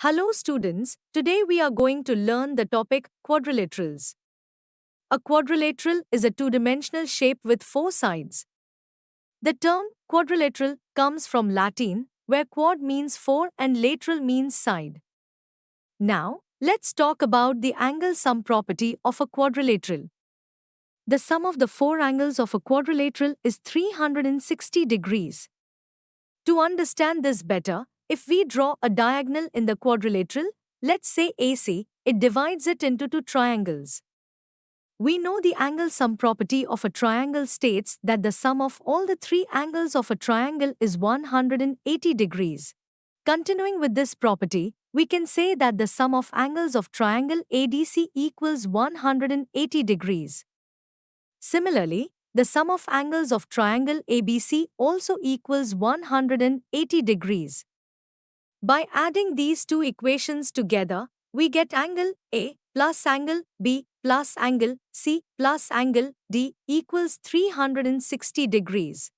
Hello students, today we are going to learn the topic quadrilaterals. A quadrilateral is a two-dimensional shape with four sides. The term quadrilateral comes from Latin, where quad means four and lateral means side. Now, let's talk about the angle sum property of a quadrilateral. The sum of the four angles of a quadrilateral is 360 degrees. To understand this better, if we draw a diagonal in the quadrilateral, let's say AC, it divides it into two triangles. We know the angle sum property of a triangle states that the sum of all the three angles of a triangle is 180 degrees. Continuing with this property, we can say that the sum of angles of triangle ADC equals 180 degrees. Similarly, the sum of angles of triangle ABC also equals 180 degrees. By adding these two equations together, we get angle A plus angle B plus angle C plus angle D equals 360 degrees.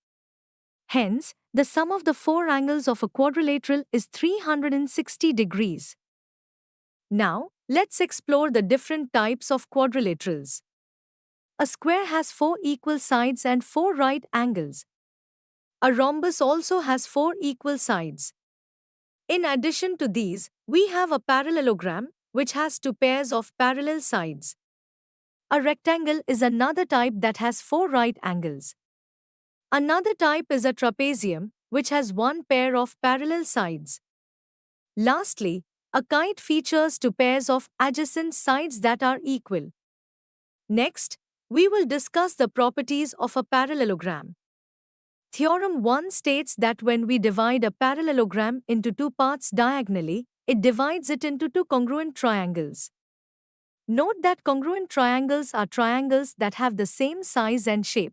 Hence, the sum of the four angles of a quadrilateral is 360 degrees. Now, let's explore the different types of quadrilaterals. A square has four equal sides and four right angles. A rhombus also has four equal sides. In addition to these, we have a parallelogram, which has two pairs of parallel sides. A rectangle is another type that has four right angles. Another type is a trapezium, which has one pair of parallel sides. Lastly, a kite features two pairs of adjacent sides that are equal. Next, we will discuss the properties of a parallelogram. Theorem 1 states that when we divide a parallelogram into two parts diagonally, it divides it into two congruent triangles. Note that congruent triangles are triangles that have the same size and shape.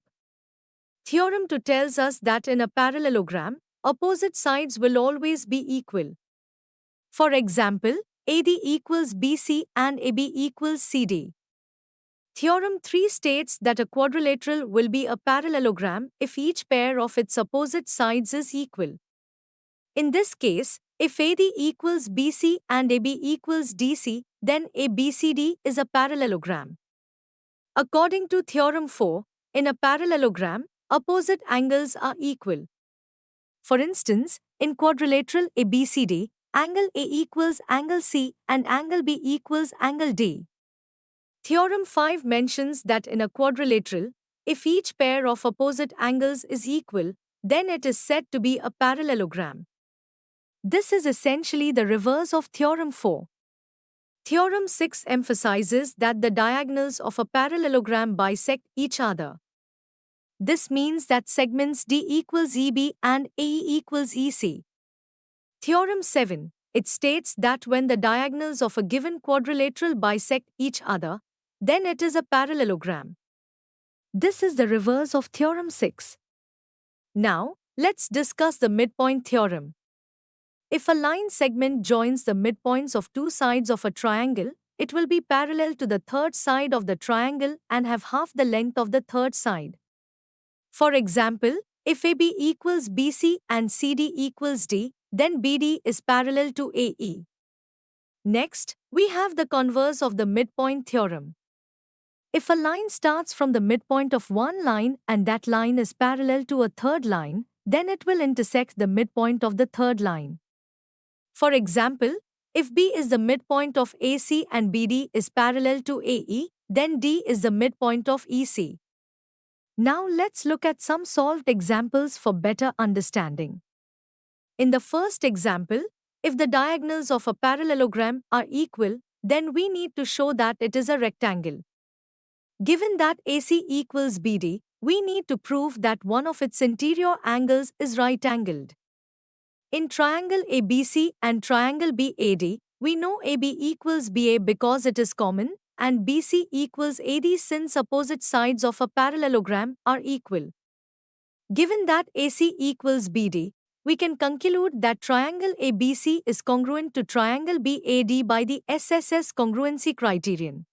Theorem 2 tells us that in a parallelogram, opposite sides will always be equal. For example, AD equals BC and AB equals CD. Theorem 3 states that a quadrilateral will be a parallelogram if each pair of its opposite sides is equal. In this case, if AD equals BC and AB equals DC, then ABCD is a parallelogram. According to Theorem 4, in a parallelogram, opposite angles are equal. For instance, in quadrilateral ABCD, angle A equals angle C and angle B equals angle D. Theorem 5 mentions that in a quadrilateral, if each pair of opposite angles is equal, then it is said to be a parallelogram. This is essentially the reverse of Theorem 4. Theorem 6 emphasizes that the diagonals of a parallelogram bisect each other. This means that segments D equals EB and AE equals EC. Theorem 7, it states that when the diagonals of a given quadrilateral bisect each other, then it is a parallelogram. This is the reverse of Theorem 6. Now, let's discuss the midpoint theorem. If a line segment joins the midpoints of two sides of a triangle, it will be parallel to the third side of the triangle and have half the length of the third side. For example, if AB equals BC and CD equals D, then BD is parallel to AE. Next, we have the converse of the midpoint theorem. If a line starts from the midpoint of one line and that line is parallel to a third line, then it will intersect the midpoint of the third line. For example, if B is the midpoint of AC and BD is parallel to AE, then D is the midpoint of EC. Now let's look at some solved examples for better understanding. In the first example, if the diagonals of a parallelogram are equal, then we need to show that it is a rectangle. Given that AC equals BD, we need to prove that one of its interior angles is right-angled. In triangle ABC and triangle BAD, we know AB equals BA because it is common, and BC equals AD since opposite sides of a parallelogram are equal. Given that AC equals BD, we can conclude that triangle ABC is congruent to triangle BAD by the SSS congruency criterion.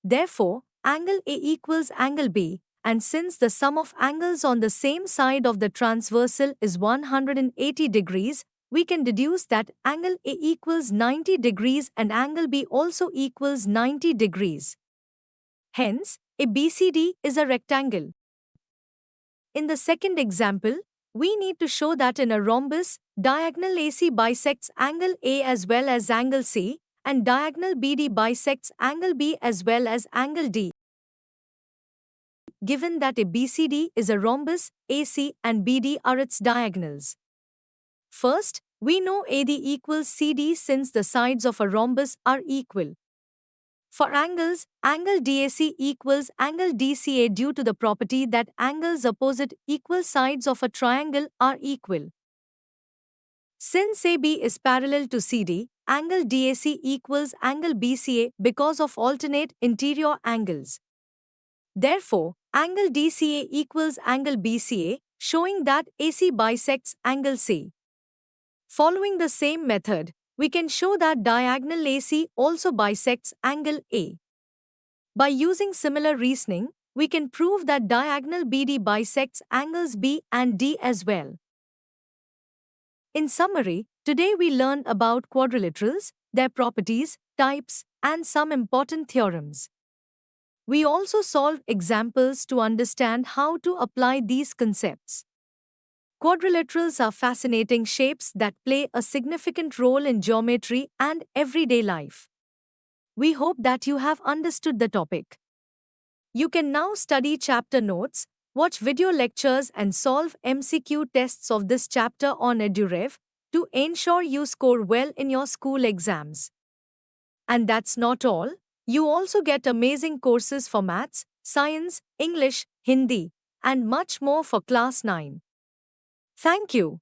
Therefore, angle A equals angle B, and since the sum of angles on the same side of the transversal is 180 degrees, we can deduce that angle A equals 90 degrees and angle B also equals 90 degrees. Hence, a BCD is a rectangle. In the second example, we need to show that in a rhombus, diagonal AC bisects angle A as well as angle C, and diagonal BD bisects angle B as well as angle D. Given that a BCD is a rhombus, AC and BD are its diagonals. First, we know AD equals CD since the sides of a rhombus are equal. For angles, angle DAC equals angle DCA due to the property that angles opposite equal sides of a triangle are equal. Since AB is parallel to CD, angle DAC equals angle BCA because of alternate interior angles. Therefore, angle DCA equals angle BCA, showing that AC bisects angle C. Following the same method, we can show that diagonal AC also bisects angle A. By using similar reasoning, we can prove that diagonal BD bisects angles B and D as well. In summary, today we learned about quadrilaterals, their properties, types, and some important theorems. We also solved examples to understand how to apply these concepts. Quadrilaterals are fascinating shapes that play a significant role in geometry and everyday life. We hope that you have understood the topic. You can now study chapter notes, watch video lectures, and solve MCQ tests of this chapter on EduRev to ensure you score well in your school exams. And that's not all. You also get amazing courses for maths, science, English, Hindi, and much more for class 9. Thank you.